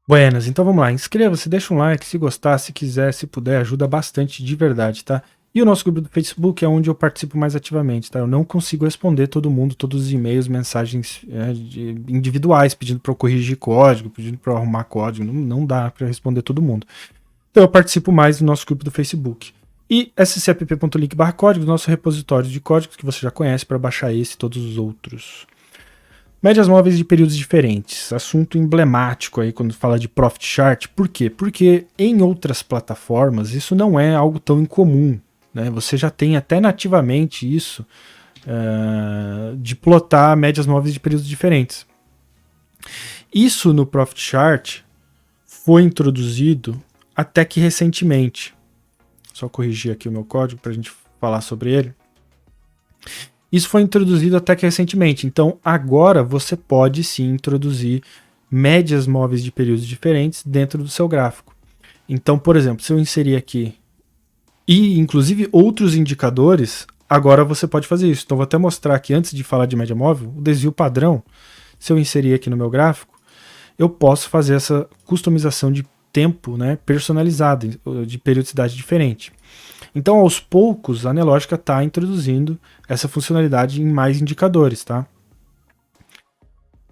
Buenas, então vamos lá, inscreva-se, deixa um like se gostar, se quiser, se puder, ajuda bastante de verdade, tá? E o nosso grupo do Facebook é onde eu participo mais ativamente, tá? Eu não consigo responder todo mundo, todos os e-mails, mensagens individuais, pedindo para eu corrigir código, pedindo para eu arrumar código, não dá para responder todo mundo. Então eu participo mais do nosso grupo do Facebook. E scapp.link/códigos, nosso repositório de códigos que você já conhece para baixar esse e todos os outros. Médias móveis de períodos diferentes, assunto emblemático aí quando fala de Profit Chart. Por quê? Porque em outras plataformas isso não é algo tão incomum, né? Você já tem até nativamente isso de plotar médias móveis de períodos diferentes. Isso no Profit Chart foi introduzido até que recentemente. Só corrigir aqui o meu código para a gente falar sobre ele. Isso foi introduzido até que recentemente, então agora você pode sim introduzir médias móveis de períodos diferentes dentro do seu gráfico. Então, por exemplo, se eu inserir aqui, e inclusive outros indicadores, agora você pode fazer isso. Então vou até mostrar aqui, antes de falar de média móvel, o desvio padrão. Se eu inserir aqui no meu gráfico, eu posso fazer essa customização de tempo, né, personalizada, de periodicidade diferente. Então, aos poucos, a Nelogica está introduzindo essa funcionalidade em mais indicadores, tá?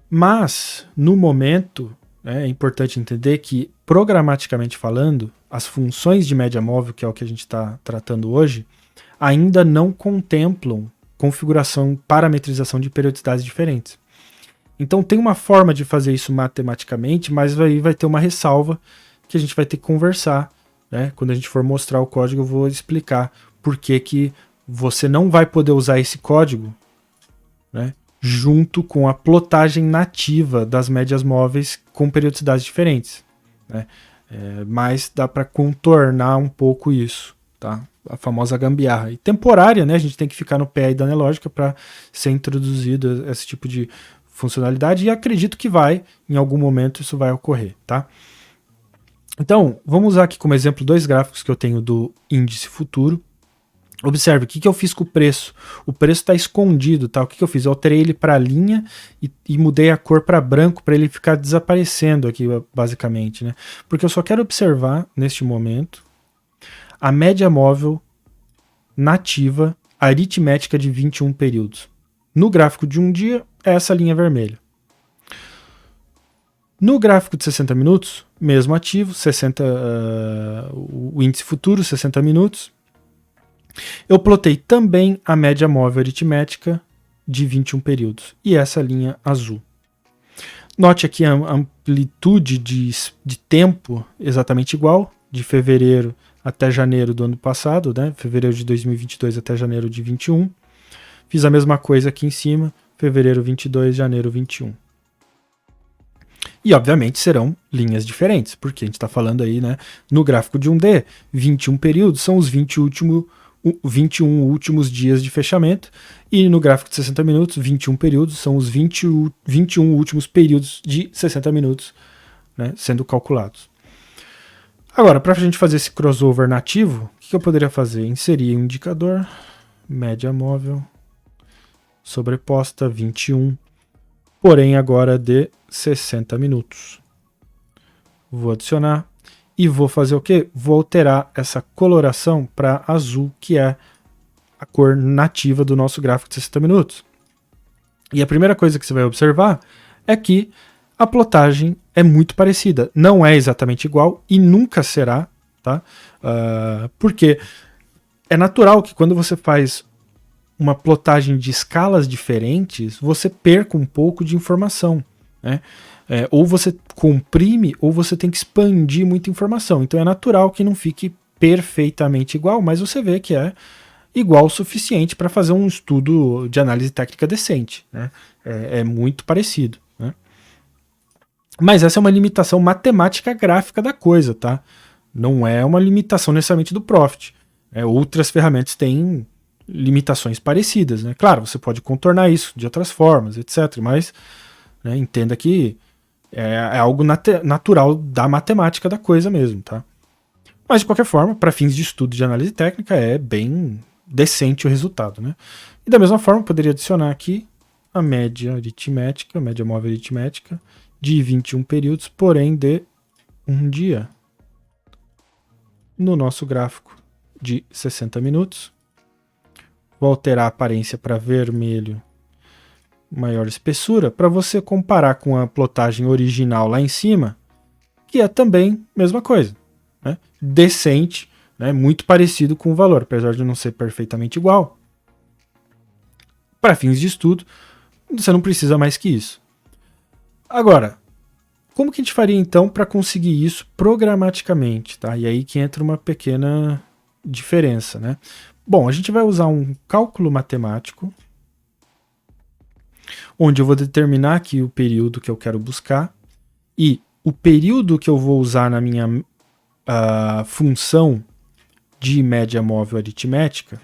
Mas, no momento, é importante entender que, programaticamente falando, as funções de média móvel, que é o que a gente está tratando hoje, ainda não contemplam configuração, parametrização de periodicidades diferentes. Então, tem uma forma de fazer isso matematicamente, mas aí vai ter uma ressalva que a gente vai ter que conversar. Quando a gente for mostrar o código, eu vou explicar por que você não vai poder usar esse código, né, junto com a plotagem nativa das médias móveis com periodicidades diferentes. Né? Mas dá para contornar um pouco isso, tá? A famosa gambiarra. E temporária, né? A gente tem que ficar no pé aí da Nelogica para ser introduzido esse tipo de funcionalidade, e acredito que em algum momento isso vai ocorrer, tá? Então, vamos usar aqui como exemplo dois gráficos que eu tenho do índice futuro. Observe, o que eu fiz com o preço? O preço está escondido, tá? O que eu fiz? Eu alterei ele para linha e mudei a cor para branco para ele ficar desaparecendo aqui, basicamente, né? Porque eu só quero observar, neste momento, a média móvel nativa aritmética de 21 períodos. No gráfico de um dia, é essa linha vermelha. No gráfico de 60 minutos, mesmo ativo, o índice futuro, 60 minutos. Eu plotei também a média móvel aritmética de 21 períodos, e essa linha azul. Note aqui a amplitude de tempo exatamente igual, de fevereiro até janeiro do ano passado, né? Fevereiro de 2022 até janeiro de 21. Fiz a mesma coisa aqui em cima, fevereiro 22, janeiro 21. E, obviamente, serão linhas diferentes, porque a gente está falando aí, né, no gráfico de 1D, 21 períodos são os 21 últimos dias de fechamento, e no gráfico de 60 minutos, 21 períodos são os 21 últimos períodos de 60 minutos, né, sendo calculados. Agora, para a gente fazer esse crossover nativo, o que eu poderia fazer? Inserir um indicador, média móvel, sobreposta 21, porém agora de 60 minutos. Vou adicionar e vou fazer o quê? Vou alterar essa coloração para azul, que é a cor nativa do nosso gráfico de 60 minutos. E a primeira coisa que você vai observar é que a plotagem é muito parecida. Não é exatamente igual e nunca será, tá? Porque é natural que quando você faz uma plotagem de escalas diferentes, você perca um pouco de informação, né? Ou você comprime, ou você tem que expandir muita informação. Então é natural que não fique perfeitamente igual, mas você vê que é igual o suficiente para fazer um estudo de análise técnica decente, né? É muito parecido, né? Mas essa é uma limitação matemática gráfica da coisa, tá? Não é uma limitação necessariamente do Profit. Outras ferramentas têm limitações parecidas, né? Claro, você pode contornar isso de outras formas, etc. Mas, né, entenda que é algo natural da matemática da coisa mesmo, tá? Mas, de qualquer forma, para fins de estudo de análise técnica, é bem decente o resultado, né? E da mesma forma, eu poderia adicionar aqui a média aritmética, a média móvel aritmética, de 21 períodos, porém de um dia no nosso gráfico de 60 minutos. Vou alterar a aparência para vermelho, maior espessura, para você comparar com a plotagem original lá em cima, que é também a mesma coisa, né? Decente, né? Muito parecido com o valor, apesar de não ser perfeitamente igual. Para fins de estudo, você não precisa mais que isso. Agora, como que a gente faria então para conseguir isso programaticamente, tá? E aí que entra uma pequena diferença, né? Bom, a gente vai usar um cálculo matemático, onde eu vou determinar aqui o período que eu quero buscar e o período que eu vou usar na minha função de média móvel aritmética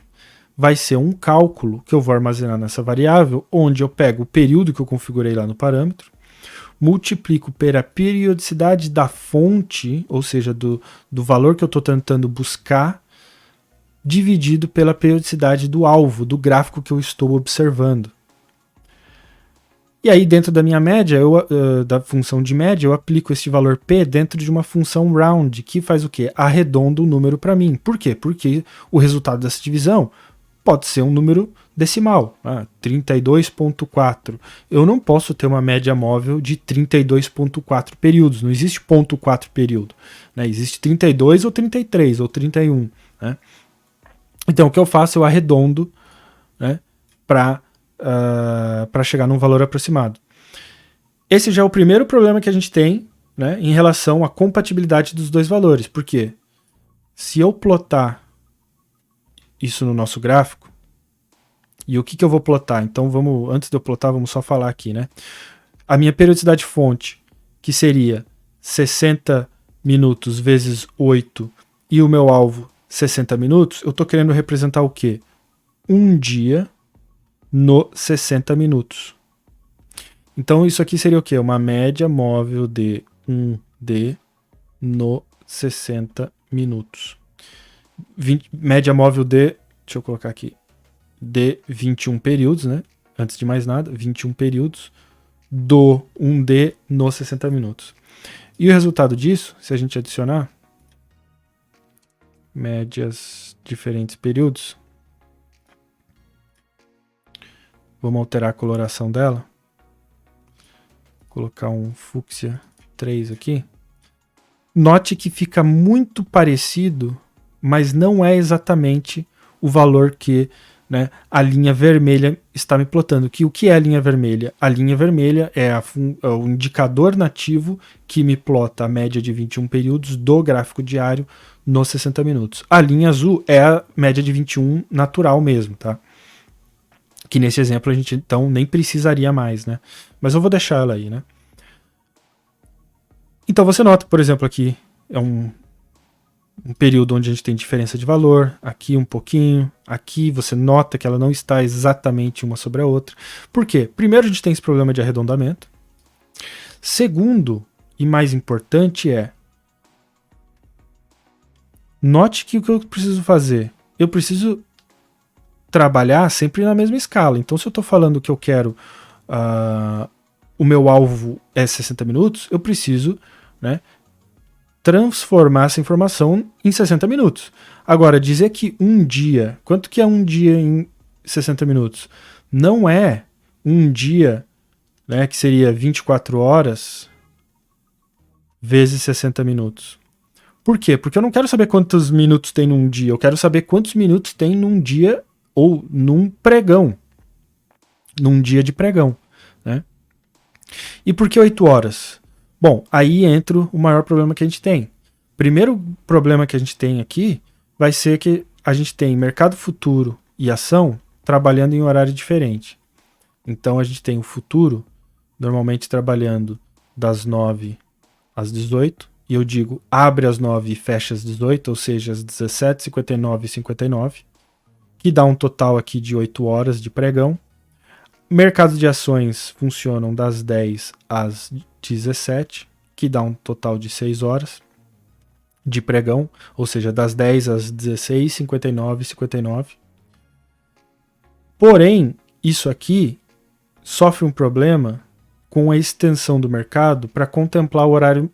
vai ser um cálculo que eu vou armazenar nessa variável, onde eu pego o período que eu configurei lá no parâmetro, multiplico pela periodicidade da fonte, ou seja, do valor que eu estou tentando buscar, dividido pela periodicidade do alvo, do gráfico que eu estou observando. E aí, dentro da minha média, da função de média, eu aplico esse valor P dentro de uma função round, que faz o quê? Arredonda o número para mim. Por quê? Porque o resultado dessa divisão pode ser um número decimal, 32,4. Eu não posso ter uma média móvel de 32,4 períodos, não existe 0,4 período, né? Existe 32 ou 33 ou 31. Né? Então o que eu faço? Eu arredondo, né, para chegar num valor aproximado. Esse já é o primeiro problema que a gente tem, né, em relação à compatibilidade dos dois valores. Por quê? Se eu plotar isso no nosso gráfico, e o que eu vou plotar? Então, antes de eu plotar, vamos só falar aqui, né? A minha periodicidade fonte, que seria 60 minutos vezes 8, e o meu alvo 60 minutos, eu estou querendo representar o quê? Um dia no 60 minutos. Então, isso aqui seria o quê? Uma média móvel de 1D no 60 minutos. Média móvel de, deixa eu colocar aqui, de 21 períodos, né? Antes de mais nada, 21 períodos do 1D no 60 minutos. E o resultado disso, se a gente adicionar médias diferentes períodos, vamos alterar a coloração dela, colocar um fúcsia 3 aqui. Note que fica muito parecido, mas não é exatamente o valor que, né, a linha vermelha está me plotando. O que é a linha vermelha? A linha vermelha é o indicador nativo que me plota a média de 21 períodos do gráfico diário nos 60 minutos. A linha azul é a média de 21 natural mesmo, tá? Que nesse exemplo a gente então nem precisaria mais, né? Mas eu vou deixar ela aí, né? Então você nota, por exemplo, aqui é um período onde a gente tem diferença de valor, aqui um pouquinho, aqui você nota que ela não está exatamente uma sobre a outra. Por quê? Primeiro, a gente tem esse problema de arredondamento. Segundo, e mais importante, note que o que eu preciso fazer? Eu preciso trabalhar sempre na mesma escala. Então, se eu estou falando que eu quero o meu alvo é 60 minutos, eu preciso, né, transformar essa informação em 60 minutos. Agora, dizer que um dia, quanto que é um dia em 60 minutos? Não é um dia, né, que seria 24 horas vezes 60 minutos. Por quê? Porque eu não quero saber quantos minutos tem num dia, eu quero saber quantos minutos tem num dia ou num pregão, num dia de pregão, né? E por que 8 horas? Bom, aí entra o maior problema que a gente tem. Primeiro problema que a gente tem aqui vai ser que a gente tem mercado futuro e ação trabalhando em horário diferente. Então a gente tem o futuro normalmente trabalhando das 9 às 18, e eu digo abre às 9 e fecha às 18, ou seja, às 17h59 e 59, que dá um total aqui de 8 horas de pregão. Mercados de ações funcionam das 10 às 17, que dá um total de 6 horas de pregão, ou seja, das 10 às 16, 59 e 59. Porém, isso aqui sofre um problema com a extensão do mercado para contemplar o horário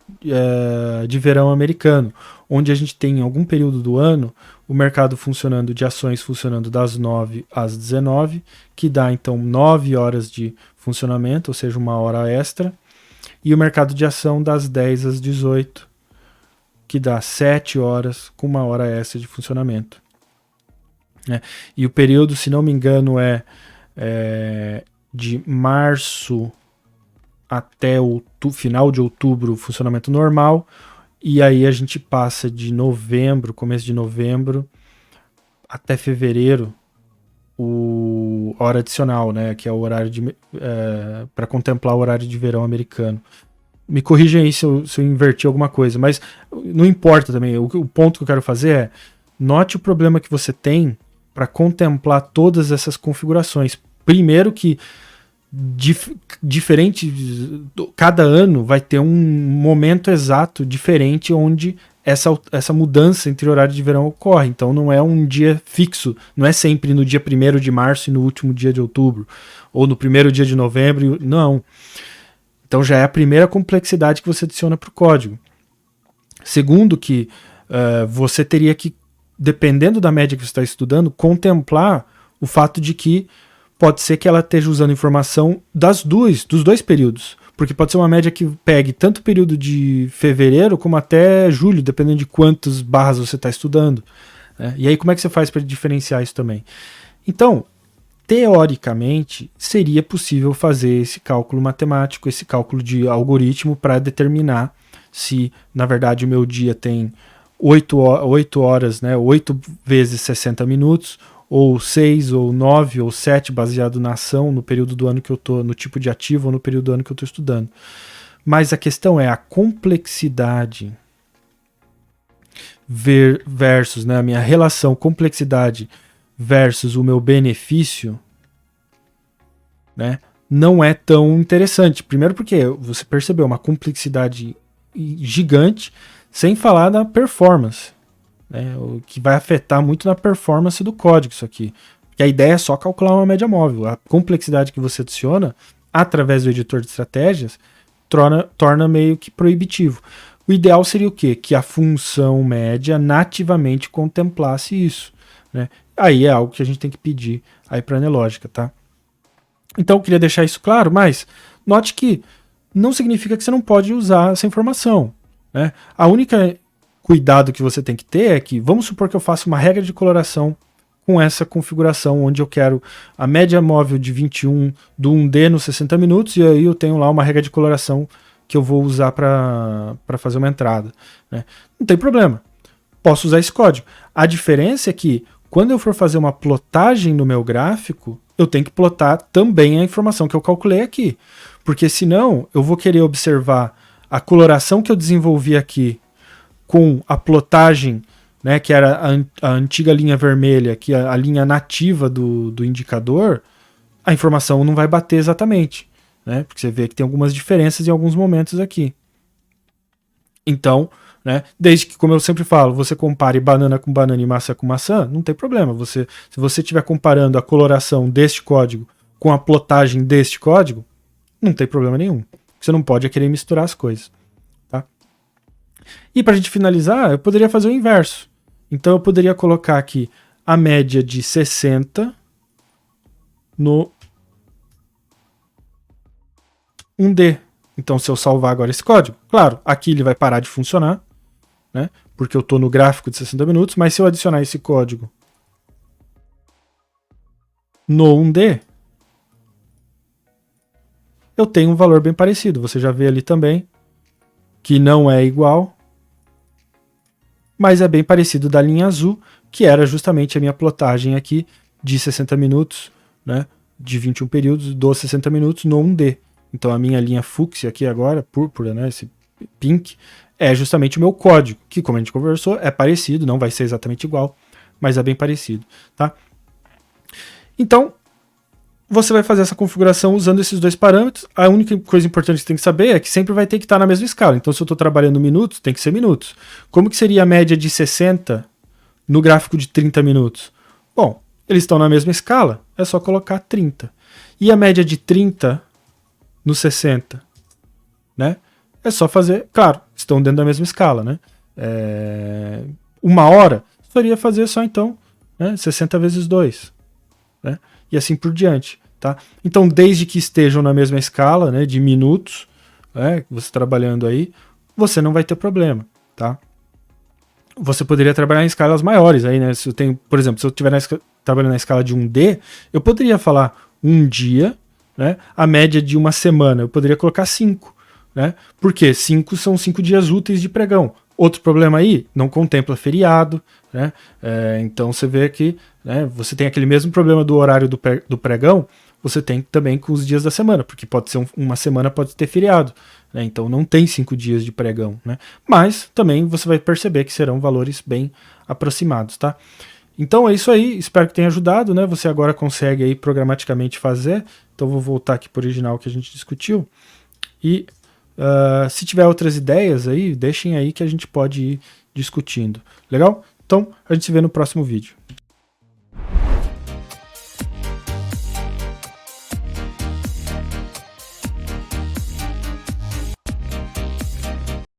de verão americano, onde a gente tem em algum período do ano o mercado funcionando de ações funcionando das 9 às 19, que dá então 9 horas de funcionamento, ou seja, uma hora extra, e o mercado de ação das 10 às 18, que dá 7 horas com uma hora extra de funcionamento. E o período, se não me engano, é de março até o final de outubro, funcionamento normal, e aí a gente passa de novembro, começo de novembro, até fevereiro, a hora adicional, né, que é o horário para contemplar o horário de verão americano. Me corrijam aí se eu inverti alguma coisa, mas não importa também. O ponto que eu quero fazer é, note o problema que você tem para contemplar todas essas configurações. Primeiro que diferente, cada ano vai ter um momento exato diferente onde essa mudança entre horário de verão ocorre. Então não é um dia fixo, não é sempre no dia 1º de março e no último dia de outubro, ou no primeiro dia de novembro, não. Então já é a primeira complexidade que você adiciona para o código. Segundo que você teria que, dependendo da média que você está estudando, contemplar o fato de que pode ser que ela esteja usando informação dos dois períodos. Porque pode ser uma média que pegue tanto o período de fevereiro como até julho, dependendo de quantas barras você está estudando. E aí como é que você faz para diferenciar isso também? Então, teoricamente, seria possível fazer esse cálculo matemático, esse cálculo de algoritmo para determinar se, na verdade, o meu dia tem 8 horas, né, 8 vezes 60 minutos, ou 6, ou 9, ou 7, baseado na ação, no período do ano que eu estou, no tipo de ativo, ou no período do ano que eu estou estudando. Mas a questão é a complexidade versus, né, a minha relação complexidade versus o meu benefício, né, não é tão interessante. Primeiro porque você percebeu uma complexidade gigante, sem falar da performance, né, o que vai afetar muito na performance do código isso aqui. Porque a ideia é só calcular uma média móvel. A complexidade que você adiciona através do editor de estratégias torna meio que proibitivo. O ideal seria o quê? Que a função média nativamente contemplasse isso, né? Aí é algo que a gente tem que pedir aí para a Nelogica, tá? Então eu queria deixar isso claro, mas note que não significa que você não pode usar essa informação, né? A única cuidado que você tem que ter é que, vamos supor que eu faça uma regra de coloração com essa configuração, onde eu quero a média móvel de 21 do 1D nos 60 minutos, e aí eu tenho lá uma regra de coloração que eu vou usar para fazer uma entrada, né? Não tem problema, posso usar esse código. A diferença é que, quando eu for fazer uma plotagem no meu gráfico, eu tenho que plotar também a informação que eu calculei aqui. Porque senão eu vou querer observar a coloração que eu desenvolvi aqui com a plotagem, né, que era a antiga linha vermelha, que é a linha nativa do indicador, a informação não vai bater exatamente, né? Porque você vê que tem algumas diferenças em alguns momentos aqui. Então, né, desde que, como eu sempre falo, você compare banana com banana e maçã com maçã, não tem problema. Se você estiver comparando a coloração deste código com a plotagem deste código, não tem problema nenhum. Você não pode querer misturar as coisas. Tá? E para a gente finalizar, eu poderia fazer o inverso. Então eu poderia colocar aqui a média de 60 no 1D. Então se eu salvar agora esse código, claro, aqui ele vai parar de funcionar, né? Porque eu estou no gráfico de 60 minutos, mas se eu adicionar esse código no 1D, eu tenho um valor bem parecido. Você já vê ali também que não é igual, mas é bem parecido da linha azul, que era justamente a minha plotagem aqui de 60 minutos, né, de 21 períodos, dos 60 minutos no 1D. Então a minha linha fúcsia aqui agora, púrpura, né, esse pink, é justamente o meu código, que, como a gente conversou, é parecido, não vai ser exatamente igual, mas é bem parecido, tá? Então, você vai fazer essa configuração usando esses dois parâmetros. A única coisa importante que você tem que saber é que sempre vai ter que estar na mesma escala. Então, se eu estou trabalhando minutos, tem que ser minutos. Como que seria a média de 60 no gráfico de 30 minutos? Bom, eles estão na mesma escala, é só colocar 30. E a média de 30 no 60, né? É só fazer, claro, estão dentro da mesma escala, né? 1 hora, poderia fazer só então, né, 60 vezes 2, né? E assim por diante, tá? Então, desde que estejam na mesma escala, né, de minutos, né, você trabalhando aí, você não vai ter problema, tá? Você poderia trabalhar em escalas maiores aí, né? Se eu tenho, por exemplo, se eu estiver trabalhando na escala de 1D, eu poderia falar um dia, né? A média de uma semana, eu poderia colocar 5, né? Porque 5 são 5 dias úteis de pregão. Outro problema aí, não contempla feriado, né? Então você vê que, né, você tem aquele mesmo problema do horário do pregão, você tem também com os dias da semana, porque pode ser uma semana, pode ter feriado, né? Então não tem 5 dias de pregão, né? Mas também você vai perceber que serão valores bem aproximados, tá? Então é isso aí, espero que tenha ajudado, né? Você agora consegue aí programaticamente fazer. Então vou voltar aqui para o original que a gente discutiu. E se tiver outras ideias aí, deixem aí que a gente pode ir discutindo. Legal? Então a gente se vê no próximo vídeo.